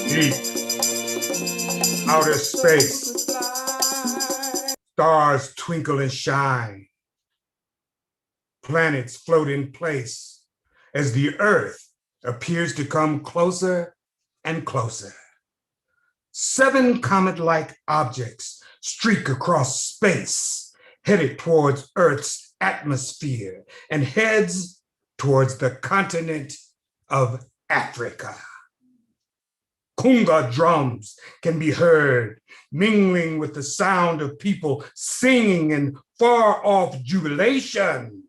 Deep outer space, stars twinkle and shine, planets float in place as the Earth appears to come closer and closer. 7 comet-like objects streak across space, headed towards Earth's atmosphere and heads towards the continent of Africa. Kunga drums can be heard, mingling with the sound of people singing in far-off jubilation.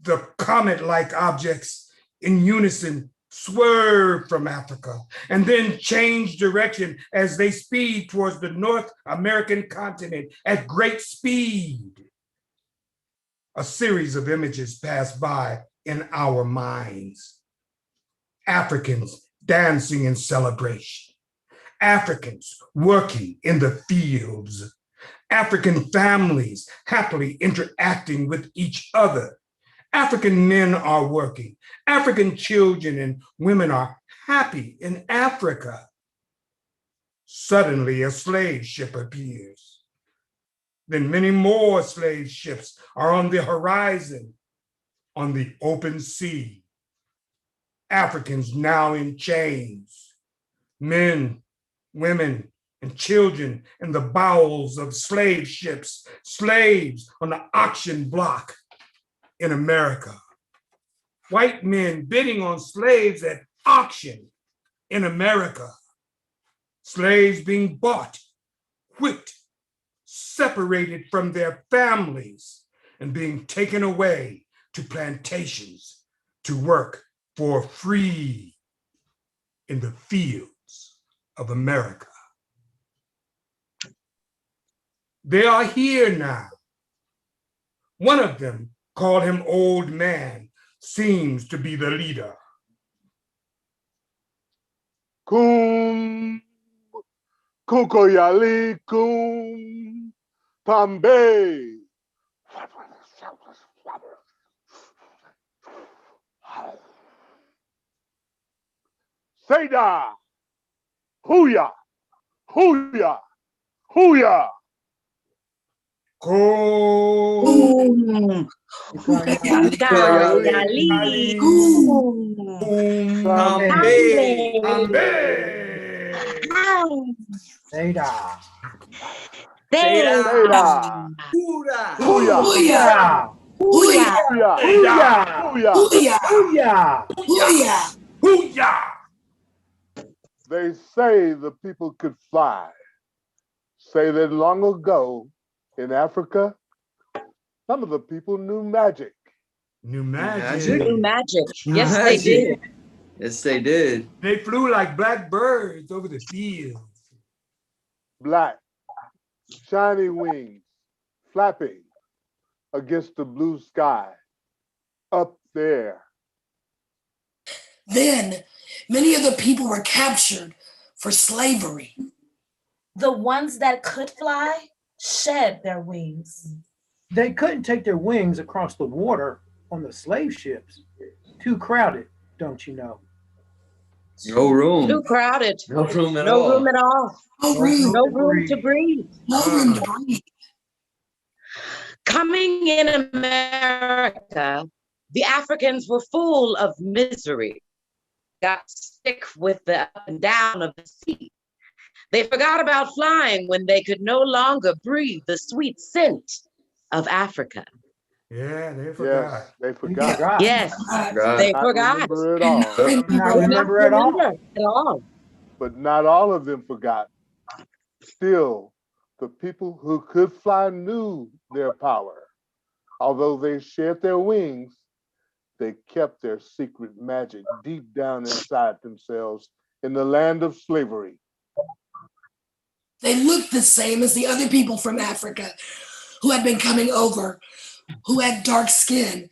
The comet-like objects in unison swerve from Africa and then change direction as they speed towards the North American continent at great speed. A series of images pass by in our minds. Africans dancing in celebration, Africans working in the fields, African families happily interacting with each other. African men are working, African children and women are happy in Africa. Suddenly, a slave ship appears. Then many more slave ships are on the horizon, on the open sea. Africans now in chains, men, women, and children in the bowels of slave ships, slaves on the auction block in America. White men bidding on slaves at auction in America. Slaves being bought, whipped, separated from their families, and being taken away to plantations to work for free in the fields of America. They are here now. One of them, called him Old Man, seems to be the leader. Kum Kukoyali Kum Tambe. Seda, Huya, Huya, Huya. Kum Kukayali, Tambe. Seda. Seda, Huya, Huya. Huya, Huya, Huya. Hoo-yah! They say the people could fly. Say that long ago in Africa, some of the people knew magic. New magic. New magic. Yes, they did. Yes, they did. They flew like black birds over the fields. Black, shiny wings, flapping against the blue sky, up there. Then many of the people were captured for slavery. The ones that could fly shed their wings. They couldn't take their wings across the water on the slave ships. Too crowded, don't you know? No room. Too crowded. No room at No all. room at all. No room. No room to breathe. No room to breathe. Coming in America, the Africans were full of misery. Got sick with the up and down of the sea. They forgot about flying when they could no longer breathe the sweet scent of Africa. Yeah, they forgot. Yes, they forgot. Yes, God. they Not forgot. remember it all. Not remember at all. At all. But not all of them forgot. Still, the people who could fly knew their power. Although they shed their wings, they kept their secret magic deep down inside themselves in the land of slavery. They looked the same as the other people from Africa who had been coming over, who had dark skin.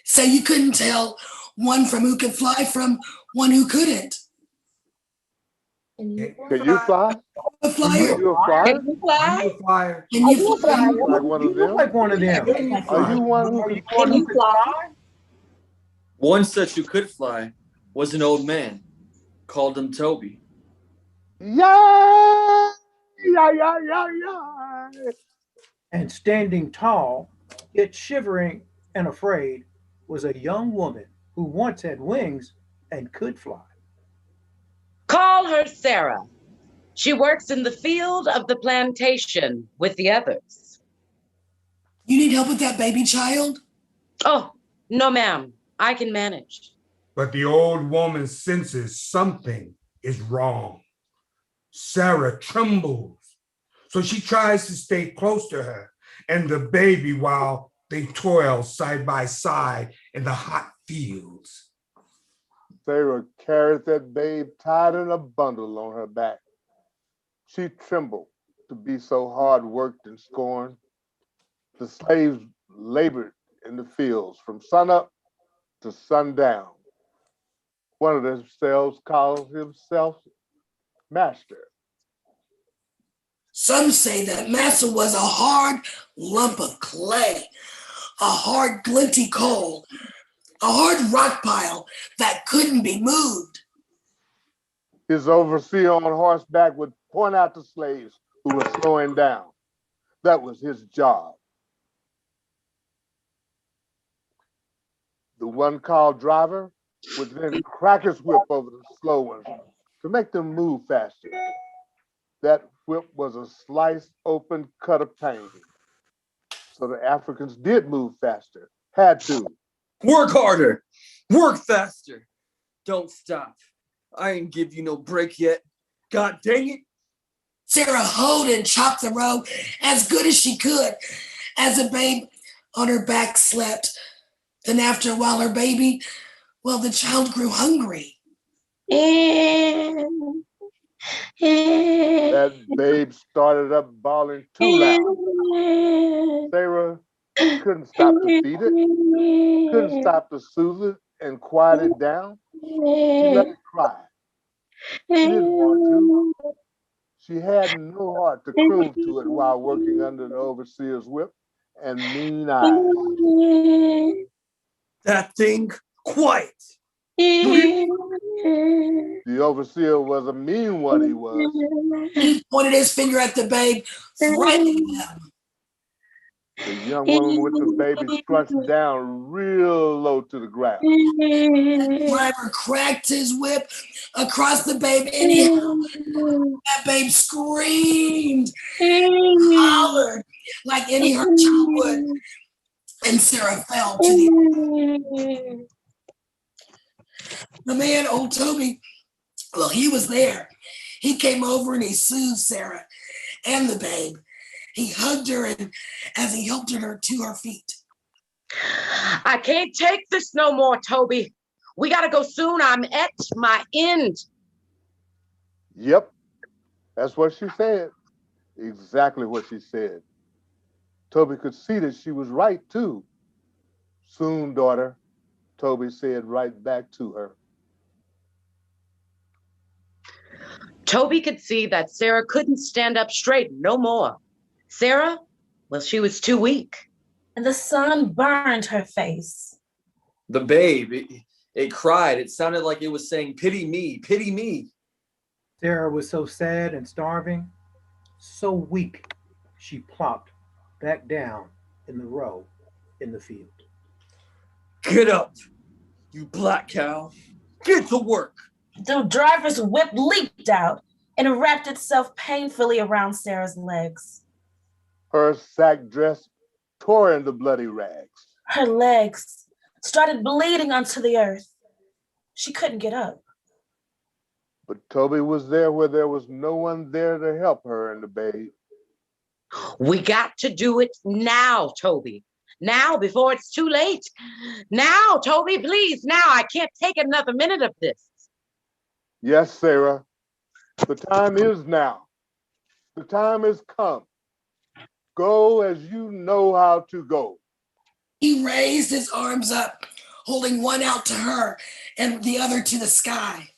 So you couldn't tell one from who could fly from one who couldn't. Can you Can you fly? A flyer? Are you a flyer? Can you fly? Flyer. Can you fly? Like one You of look them? like one of them. Are you one who Are can you fly? one Can who you could fly? fly? One such who could fly was an old man. Called him Toby. Yeah, yeah, yeah, yeah, yeah. And standing tall, yet shivering and afraid, was a young woman who once had wings and could fly. Call her Sarah. She works in the field of the plantation with the others. You need help with that baby child? Oh, no, ma'am. I can manage. But the old woman senses something is wrong. Sarah trembles, so she tries to stay close to her and the baby while they toil side by side in the hot fields. Sarah carried that babe tied in a bundle on her back. She trembled to be so hard worked and scorned. The slaves labored in the fields from sunup to sundown. One of themselves called himself master. Some say that Massa was a hard lump of clay, a hard glinty coal, a hard rock pile that couldn't be moved. His overseer on horseback would point out the slaves who were slowing down. That was his job. The one called driver would then crack his whip over the slow ones to make them move faster. That whip was a sliced open cut of pain. So the Africans did move faster, had to. Work harder. Work faster. Don't stop. I ain't give you no break yet. God dang it. Sarah hoed and chopped the row as good as she could as the babe on her back slept. Then after a while, her baby, well, the child grew hungry. That babe started up bawling too loud. Sarah couldn't stop to feed it, couldn't stop to soothe it and quiet it down. She let it cry. She didn't want to. She had no heart to croon to it while working under the overseer's whip and mean eyes. That thing, quiet. The overseer was a mean one, he was. He pointed his finger at the babe, frightening them. The young woman with the baby crunched down real low to the ground. The driver cracked his whip across the babe anyhow. That babe screamed, hollered like any hurt child would, and Sarah fell to the earth. The man, old Toby, well, he was there. He came over and he soothed Sarah and the babe. He hugged her and as he helped her to her feet. I can't take this no more, Toby. We gotta go soon. I'm at my end. Yep, that's what she said. Exactly what she said. Toby could see that she was right too. Soon, daughter, Toby said right back to her. Toby could see that Sarah couldn't stand up straight no more. Sarah, well, she was too weak. And the sun burned her face. The babe, it cried. It sounded like it was saying, pity me, pity me. Sarah was so sad and starving, so weak, she plopped back down in the row in the field. Get up, you black cow. Get to work. The driver's whip leaped out and wrapped itself painfully around Sarah's legs. Her sack dress tore into bloody rags. Her legs started bleeding onto the earth. She couldn't get up. But Toby was there where there was no one there to help her and the babe. We got to do it now, Toby. Now, before it's too late. Now, Toby, please. Now, I can't take another minute of this. Yes, Sarah, the time is now. The time has come. Go as you know how to go. He raised his arms up, holding one out to her and the other to the sky.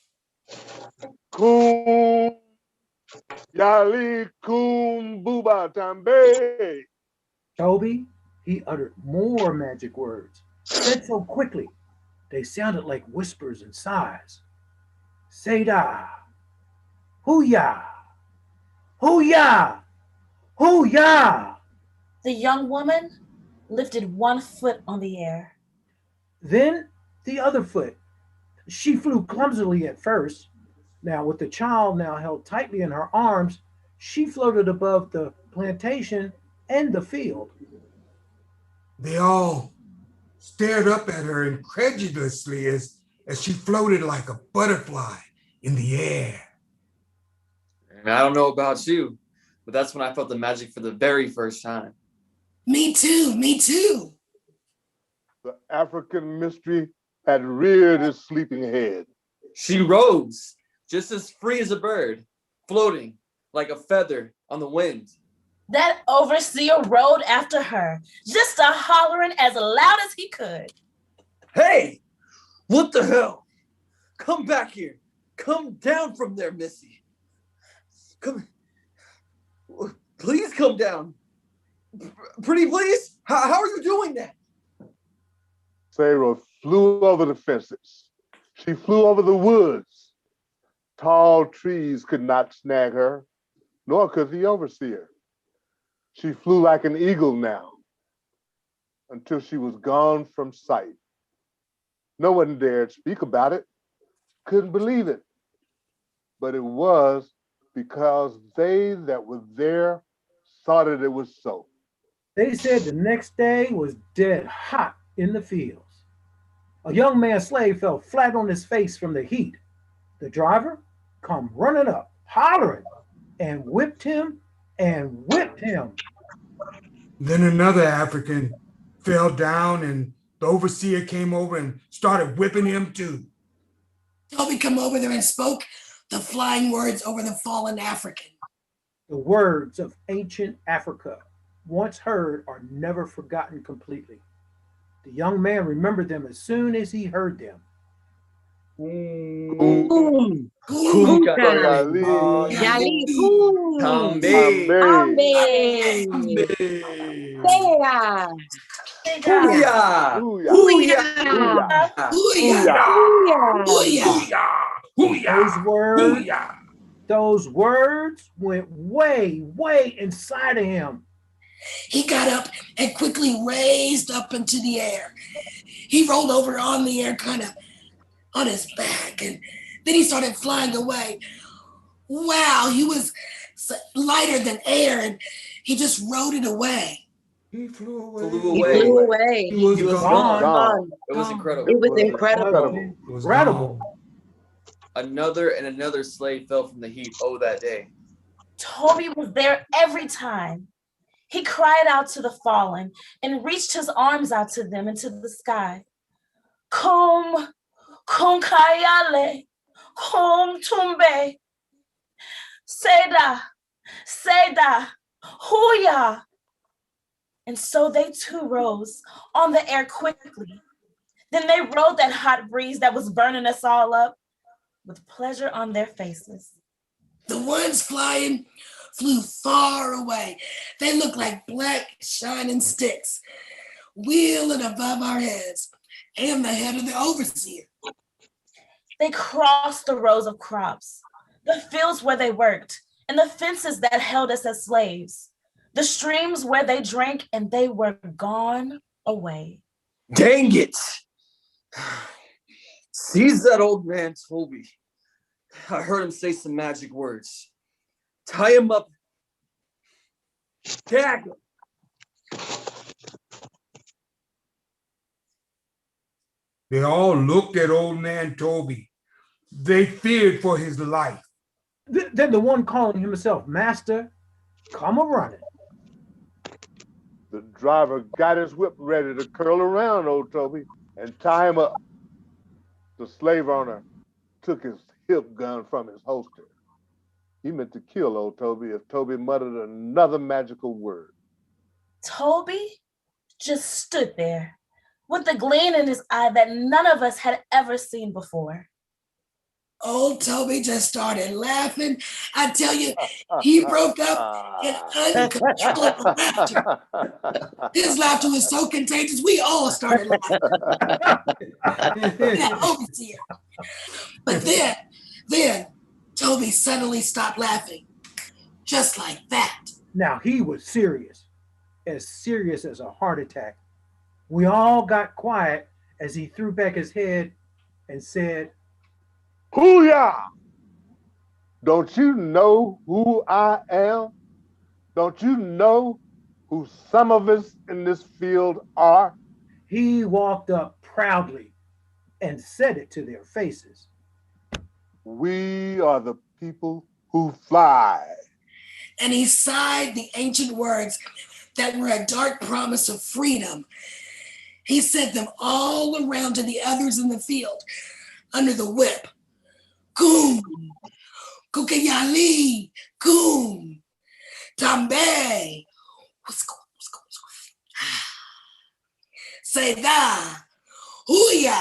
Kum Yali Kum Buba Tambe. Toby, he uttered more magic words, said so quickly they sounded like whispers and sighs. Seda, hoo-ya, hoo-ya, hoo-ya. The young woman lifted one foot on the air. Then the other foot. She flew clumsily at first. Now, with the child now held tightly in her arms, she floated above the plantation and the field. They all stared up at her incredulously as she floated like a butterfly in the air. And I don't know about you, but that's when I felt the magic for the very first time. Me too, me too. The African mystery had reared its sleeping head. She rose, just as free as a bird, floating like a feather on the wind. That overseer rode after her, just a hollering as loud as he could. Hey, what the hell? Come back here. Come down from there, Missy. Come, please come down. Pretty please? How are you doing that? Sarah flew over the fences. She flew over the woods. Tall trees could not snag her, nor could the overseer. She flew like an eagle now, until she was gone from sight. No one dared speak about it, couldn't believe it. But it was because they that were there saw that it was so. They said the next day was dead hot in the fields. A young man's slave fell flat on his face from the heat. The driver come running up, hollering, and whipped him and whipped him. Then another African fell down and the overseer came over and started whipping him too. Toby come over there and spoke the flying words over the fallen African. The words of ancient Africa, once heard, are never forgotten completely. The young man remembered them as soon as he heard them. Boom. Kuka. Yali boom. Tambe. Ambe. Sea. Hooyah. Hooyah. Hooyah! Hooyah. Those words went way, way inside of him. He got up and quickly raised up into the air. He rolled over on the air, kind of on his back, and then he started flying away. Wow, he was lighter than air, and he just rode it away. He flew away. Flew He away. flew away. He was He was gone. Gone. It was incredible. It was incredible. It was Incredible. gone. Another and another slave fell from the heat that day. Toby was there every time. He cried out to the fallen and reached his arms out to them into the sky. Kum kayale, kum tumbe, seda, seda, hooyah. And so they too rose on the air quickly. Then they rode that hot breeze that was burning us all up with pleasure on their faces. The ones flying flew far away. They looked like black shining sticks, wheeling above our heads and the head of the overseer. They crossed the rows of crops, the fields where they worked, and the fences that held us as slaves, the streams where they drank, and they were gone away. Dang it! Seize that old man, Toby. I heard him say some magic words. Tie him up. Tag him. They all looked at old man Toby. They feared for his life. Then the one calling himself master come a-running. The driver got his whip ready to curl around old Toby and tie him up. The slave owner took his hip gun from his holster. He meant to kill old Toby if Toby muttered another magical word. Toby just stood there with the gleam in his eye that none of us had ever seen before. Old Toby just started laughing. I tell you, he broke up in uncontrollable laughter. His laughter was so contagious, we all started laughing. Yeah, overseer. But then Toby suddenly stopped laughing, just like that. Now he was serious as a heart attack. We all got quiet as he threw back his head and said, Hoo-yah! Don't you know who I am? Don't you know who some of us in this field are? he walked up proudly and said it to their faces. We are the people who fly. And he sighed the ancient words that were a dark promise of freedom. He said them all around to the others in the field under the whip. Goom, Kukayali, Goom, Tambe, Seda, Huya,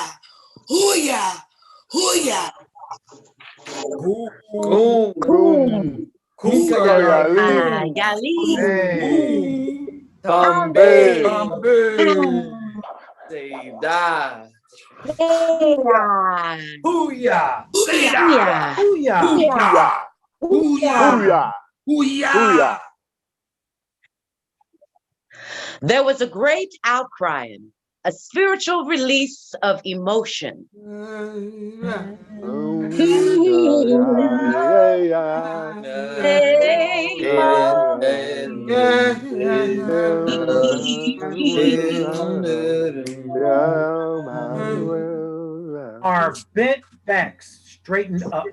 Huya, Huya. Goom, Kukayali, Hey, Tambe, Seda. hooyah, Yeah. hooyah. Hoo-yah, hoo-yah. There was a great outcrying, a spiritual release of emotion. Our bent backs straightened up.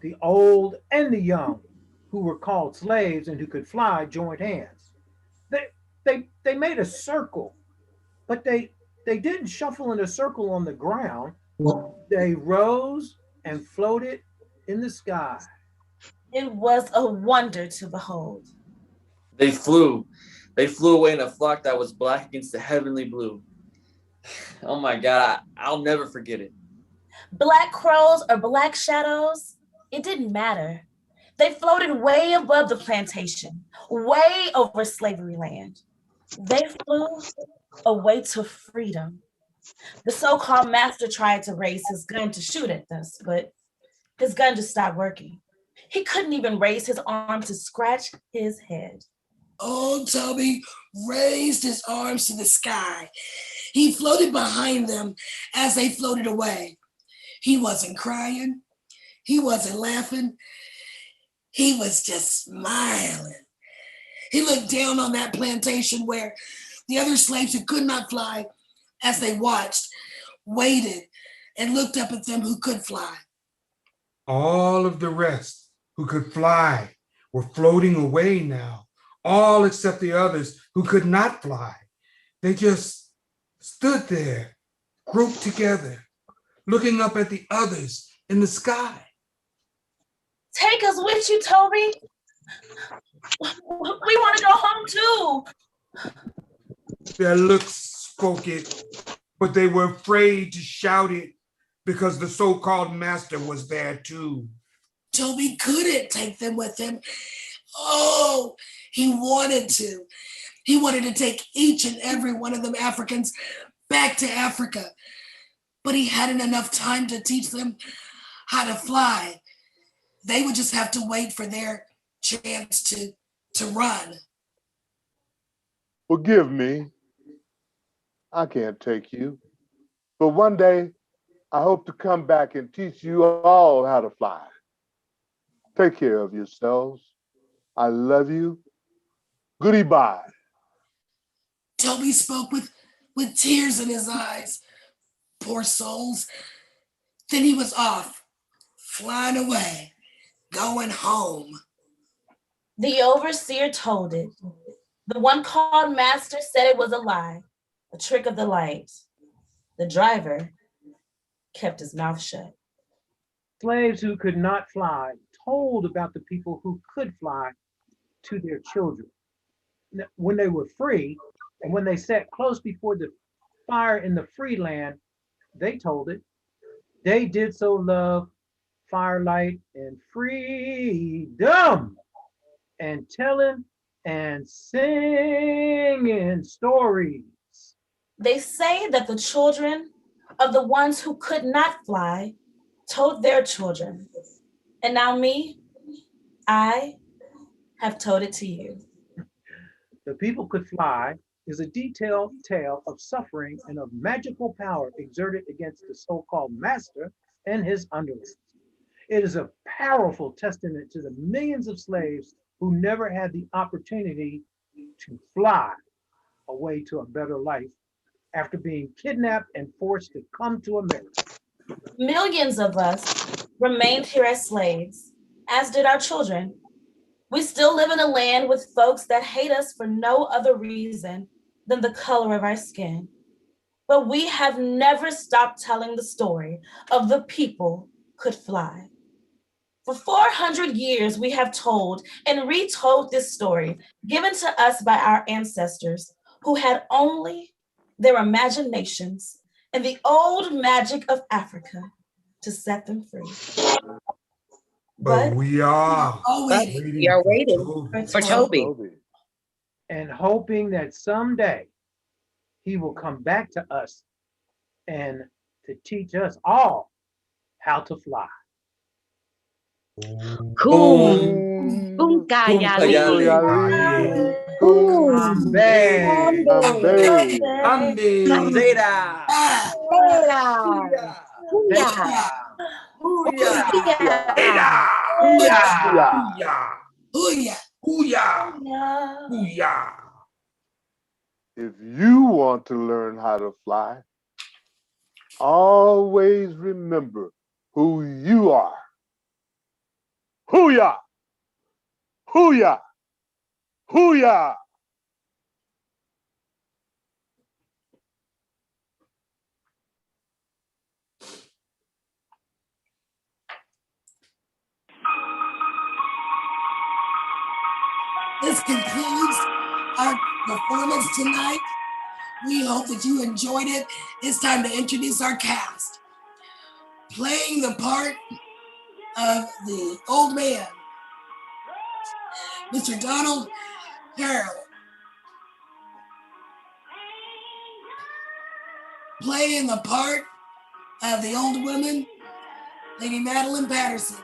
The old and the young, who were called slaves and who could fly, joined hands. They made a circle, but they didn't shuffle in a circle on the ground. They rose and floated in the sky. It was a wonder to behold. They flew. They flew away in a flock that was black against the heavenly blue. Oh my God, I'll never forget it. Black crows or black shadows, it didn't matter. They floated way above the plantation, way over slavery land. They flew away to freedom. The so-called master tried to raise his gun to shoot at us, but his gun just stopped working. He couldn't even raise his arm to scratch his head. Old Toby raised his arms to the sky. He floated behind them as they floated away. He wasn't crying. He wasn't laughing. He was just smiling. He looked down on that plantation where the other slaves who could not fly, as they watched, waited and looked up at them who could fly. All of the rest who could fly were floating away now, all except the others who could not fly. They just stood there, grouped together, looking up at the others in the sky. Take us with you, Toby. We want to go home too. Their looks spoke it, but they were afraid to shout it because the so-called master was there too. Toby couldn't take them with him. Oh, he wanted to. He wanted to take each and every one of them Africans back to Africa, but he hadn't enough time to teach them how to fly. They would just have to wait for their chance to run. Forgive me. I can't take you. But one day, I hope to come back and teach you all how to fly. Take care of yourselves. I love you. Goodbye. Toby spoke with tears in his eyes. Poor souls. Then he was off, flying away, going home. The overseer told it. The one called master said it was a lie, a trick of the light. The driver kept his mouth shut. Slaves who could not fly told about the people who could fly to their children. When they were free and when they sat close before the fire in the free land, they told it. They did so love firelight and freedom, and telling and singing stories. They say that the children of the ones who could not fly told their children. And now me, I have told it to you. The People Could Fly is a detailed tale of suffering and of magical power exerted against the so-called master and his underlings. It is a powerful testament to the millions of slaves who never had the opportunity to fly away to a better life after being kidnapped and forced to come to America. Millions of us remained here as slaves, as did our children. We still live in a land with folks that hate us for no other reason than the color of our skin. But we have never stopped telling the story of the people could fly. For 400 years, we have told and retold this story given to us by our ancestors who had only their imaginations and the old magic of Africa to set them free. But we are But we are waiting for Toby. And hoping that someday he will come back to us and to teach us all how to fly. Kum, Kunkayali. Zeta. If you want to learn how to fly, always remember who you are. Hoo-yah! Hoo-yah! Hoo-yah! This concludes our performance tonight. We hope that you enjoyed it. It's time to introduce our cast. Playing the part of the old man, Mr. Donald Carroll. Playing the part of the old woman, Lady Madeline Patterson.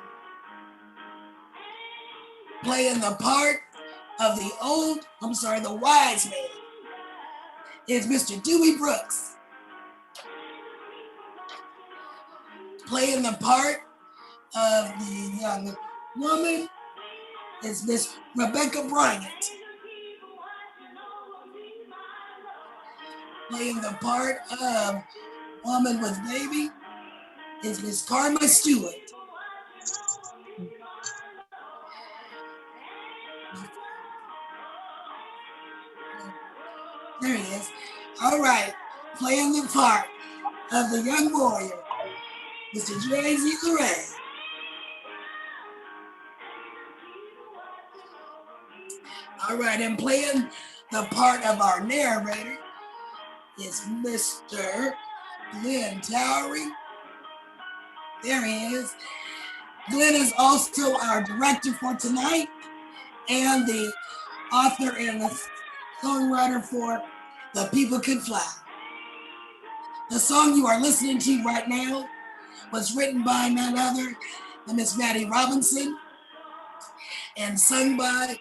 Playing the part of the wise man is Mr. Dewey Brooks. Playing the part of the young woman is Miss Rebecca Bryant. Playing the part of woman with baby is Miss Karma Stewart. There he is. All right, playing the part of the young warrior, Mr. Jay-Z Ray. All right, and playing the part of our narrator is Mr. Glenn Towery. There he is. Glenn is also our director for tonight and the author and the songwriter for The People Could Fly. The song you are listening to right now was written by none other than Miss Maddie Robinson and sung by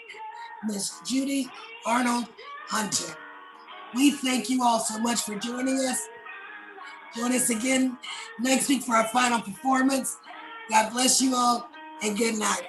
Miss Judy Arnold Hunter. We thank you all so much for joining us. Join us again next week for our final performance. God bless you all and good night.